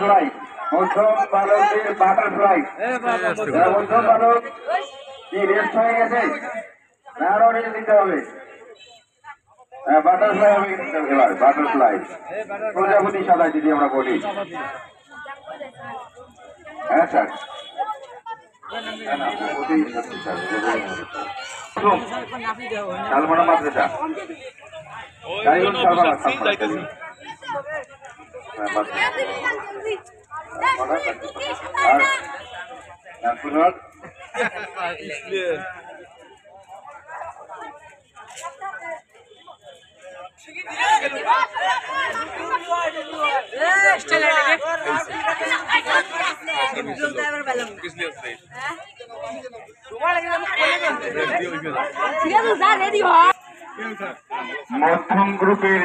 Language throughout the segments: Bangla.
বাটারফ্লাই, মধ্যম বালকের বাটারফ্লাই। মধ্যম বালক কি রেস্ট হয়ে গেছে না আরো রেস্ট দিতে হবে? বাটারফ্লাই হবে এবার, বাটারফ্লাই প্রজাপতি সাদা যদি আমরা বলি। হ্যাঁ স্যার, শালমোনা মাদ্রাসা মধ্যম গ্রুপের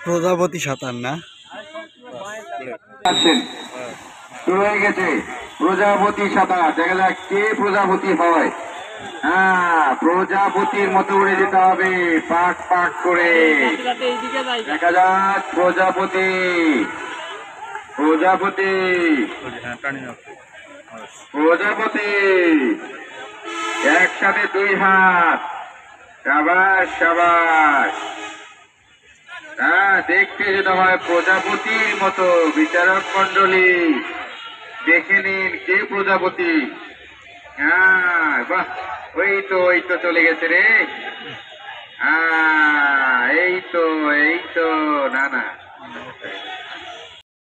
প্রজাপতি সাঁতার না শুরু হয়ে গেছে। প্রজাপতি সাঁতার, দেখা যাক কে প্রজাপতি হয়। হ্যাঁ, প্রজাপতির মতো উড়ে যেতে হবে পাক পাক করে। দেখা যাক প্রজাপতি, প্রজাপতি, প্রজাপতি, একসাথে দুই হাত, সাবাস সাবাস। হ্যাঁ, দেখতে যেতে হয় প্রজাপতির মতো। বিচারক মন্ডলী দেখে নিন কে প্রজাপতি। হ্যাঁ বাহ, ওই তো চলে গেছে রে। হ্যাঁ এই তো না না